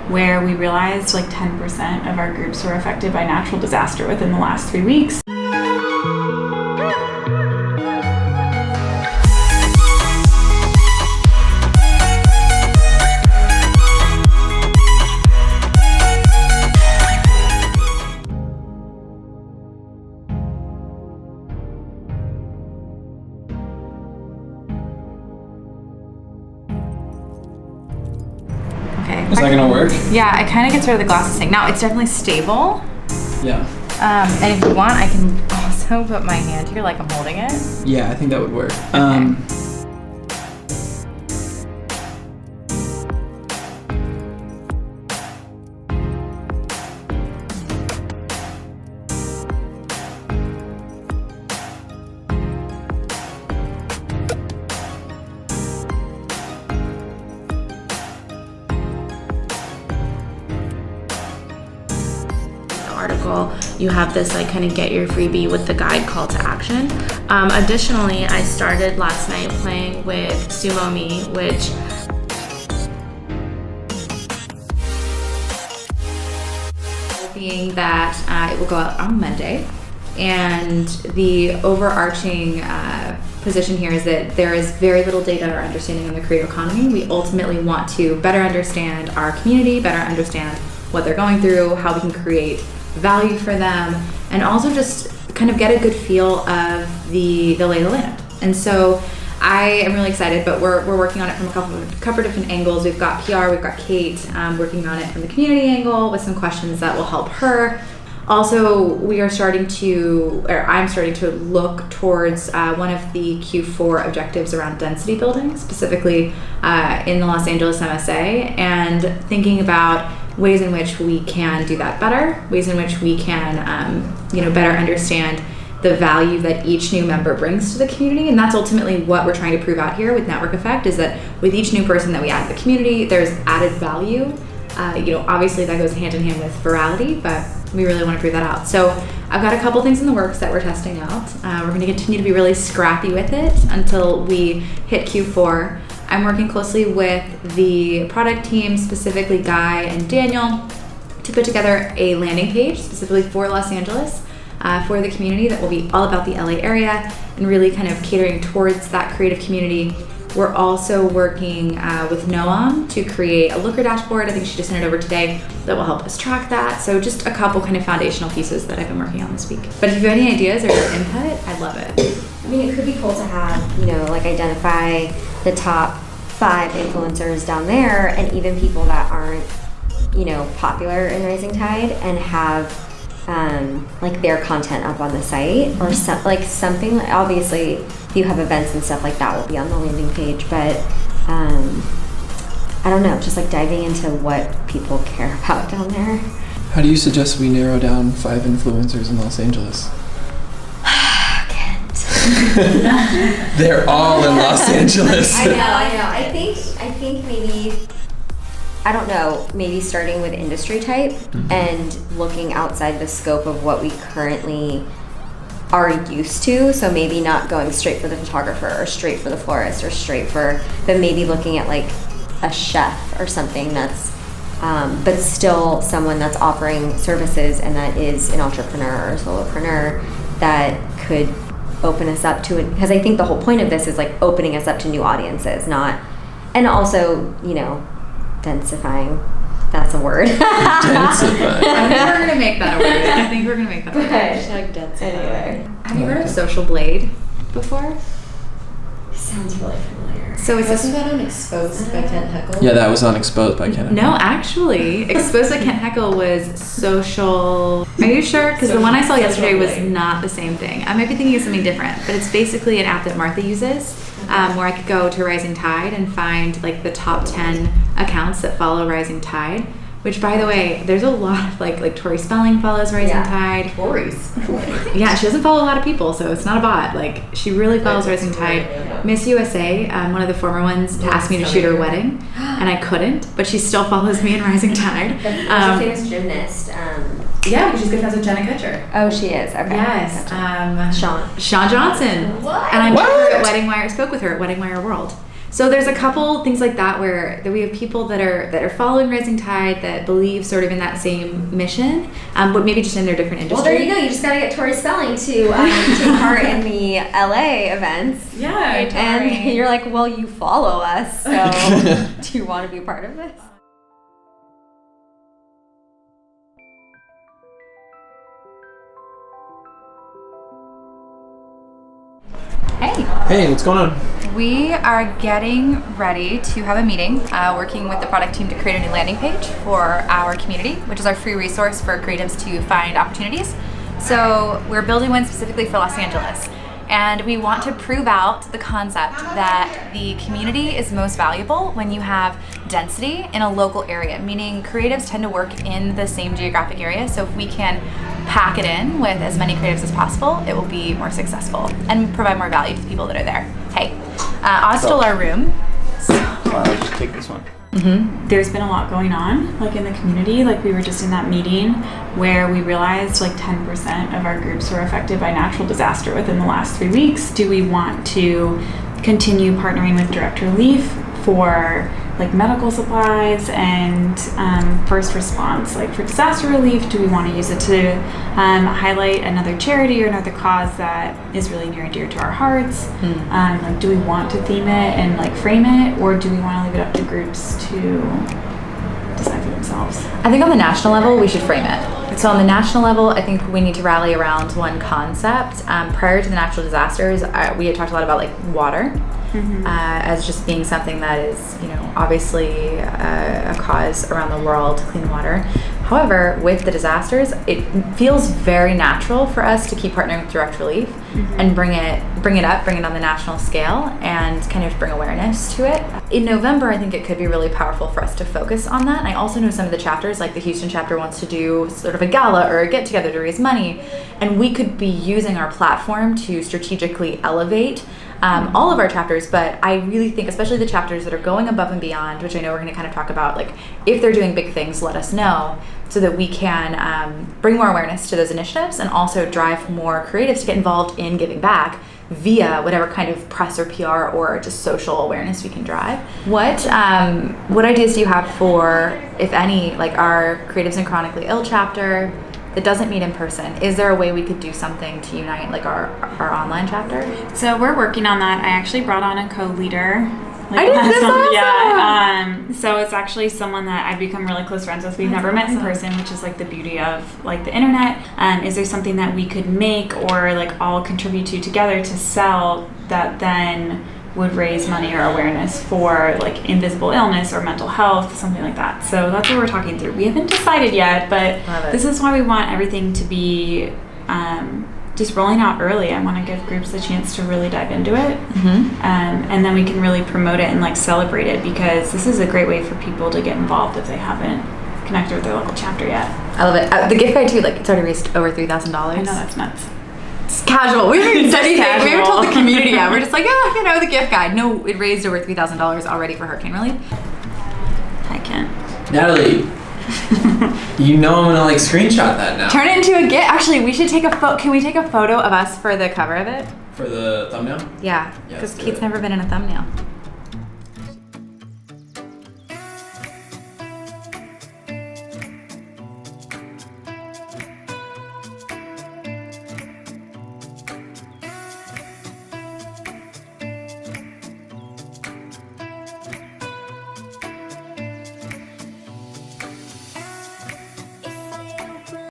where we realized like 10% of our groups were affected by natural disaster within the last 3 weeks. Is that gonna work? Yeah, it kind of gets rid of the glasses thing. Now, it's definitely stable. Yeah. And if you want, I can also put my hand here like I'm holding it. Yeah, I think that would work. Okay. Article, you have this like kind of get your freebie with the guide call to action. Additionally, I started last night playing with Sumo Me, which being that it will go out on Monday, and the overarching position here is that there is very little data or understanding on the creator economy. We ultimately want to better understand our community, better understand what they're going through, how we can create value for them, and also just kind of get a good feel of the lay of the land. And so I am really excited, but we're working on it from a couple of different angles. We've got PR, we've got Kate working on it from the community angle with some questions that will help her. Also, I'm starting to look towards one of the Q4 objectives around density building, specifically in the Los Angeles MSA, and thinking about ways in which we can do that better, ways in which we can better understand the value that each new member brings to the community. And that's ultimately what we're trying to prove out here with Network Effect, is that with each new person that we add to the community, there's added value. Obviously that goes hand in hand with virality, but we really want to prove that out. So I've got a couple things in the works that we're testing out. We're going to continue to be really scrappy with it until we hit Q4. I'm working closely with the product team, specifically Guy and Daniel, to put together a landing page specifically for Los Angeles, for the community, that will be all about the LA area and really kind of catering towards that creative community. We're also working with Noam to create a looker dashboard. I think she just sent it over today, that will help us track that. So just a couple kind of foundational pieces that I've been working on this week. But if you have any ideas or input, I'd love it. I mean, it could be cool to have, identify the top 5 influencers down there, and even people that aren't, popular in Rising Tide, and have their content up on the site, or something. Obviously, if you have events and stuff like that, will be on the landing page. But I don't know, just diving into what people care about down there. How do you suggest we narrow down 5 influencers in Los Angeles? They're all in Los Angeles. I know. I think maybe, I don't know, maybe starting with industry type, and looking outside the scope of what we currently are used to. So maybe not going straight for the photographer or straight for the florist or but maybe looking at a chef or something that's, but still someone that's offering services and that is an entrepreneur or a solopreneur that could open us up to it. Because I think the whole point of this is opening us up to new audiences, and also, densifying. That's a word. Densifying. I think we're gonna make that a word. Hashtag densify. Anyway, have you heard of Social Blade before? Sounds really familiar. So it's Wasn't that on Exposed by Kent Heckle? Yeah, that was on Exposed by Kent Heckle. No, actually, Exposed by Kent Heckle was social. Are you sure? Because the one I saw yesterday was not the same thing. I might be thinking of something different, but it's basically an app that Martha uses, where I could go to Rising Tide and find the top 10 accounts that follow Rising Tide. Which, by the way, there's a lot of like Tori Spelling follows Rising Tide. Tori's. Yeah, she doesn't follow a lot of people, so it's not a bot. She really follows Rising Tide. Miss USA, one of the former ones, asked me to shoot her wedding, and I couldn't, but she still follows me in Rising Tide. She's a famous gymnast. Yeah, because she's good friends with Jenna Kutcher. Oh, she is. Okay. Yes. Gotcha. Shawn Johnson. What? And I met her at Wedding Wire. Spoke with her at Wedding Wire World. So there's a couple things like that where we have people that are following Rising Tide that believe sort of in that same mission, but maybe just in their different industry. Well, there you go. You just got to get Tori Spelling to take part in the LA events. Yeah, and you're like, well, you follow us, so do you want to be part of this? Hey. Hey, what's going on? We are getting ready to have a meeting, working with the product team to create a new landing page for our community, which is our free resource for creatives to find opportunities. So we're building one specifically for Los Angeles. And we want to prove out the concept that the community is most valuable when you have density in a local area, meaning creatives tend to work in the same geographic area. So if we can pack it in with as many creatives as possible, it will be more successful and provide more value to the people that are there. Hey, Oz stole our room. Well, let's just take this one. There's been a lot going on, like in the community. Like we were just in that meeting where we realized like 10% of our groups were affected by natural disaster within the last 3 weeks. Do we want to continue partnering with direct relief for like medical supplies and first response? Like for disaster relief, do we want to use it to highlight another charity or another cause that is really near and dear to our hearts? Like, do we want to theme it and like frame it, or do we want to leave it up to groups to decide for themselves? I think on the national level, we should frame it. So on the national level, I think we need to rally around one concept. Prior to the natural disasters, we had talked a lot about like water. As just being something that is, obviously a cause around the world, clean water. However, with the disasters, it feels very natural for us to keep partnering with direct relief and bring it on the national scale and kind of bring awareness to it. In November, I think it could be really powerful for us to focus on that. And I also know some of the chapters, like the Houston chapter, wants to do sort of a gala or a get together to raise money, and we could be using our platform to strategically elevate all of our chapters. But I really think, especially the chapters that are going above and beyond, which I know we're going to kind of talk about, like if they're doing big things, let us know so that we can bring more awareness to those initiatives and also drive more creatives to get involved in giving back via whatever kind of press or PR or just social awareness we can drive. What ideas do you have for, if any, like our Creatives and Chronically Ill chapter that doesn't meet in person? Is there a way we could do something to unite like our online chapter? So we're working on that. I actually brought on a co-leader. I did this awesome. Yeah. So it's actually someone that I've become really close friends with. We've never met in person, which is like the beauty of like the internet. Is there something that we could make or like all contribute to together to sell that then would raise money or awareness for like invisible illness or mental health, something like that? So that's what we're talking through. We haven't decided yet, but this is why we want everything to be just rolling out early. I want to give groups the chance to really dive into it, and then we can really promote it and like celebrate it, because this is a great way for people to get involved if they haven't connected with their local chapter yet. I love it. The gift guide too, like it's already raised over $3,000. I know, that's nuts. It's casual. We haven't said anything. Casual. We haven't told the community yet. We're just like, the gift guide. No, it raised over $3,000 already for hurricane relief. I can't. Natalie, I'm gonna like screenshot that now. Turn it into a gift. Actually, we should take a photo. Can we take a photo of us for the cover of it? For the thumbnail? Yeah, Yeah, because let's do Keith's it. never been in a thumbnail.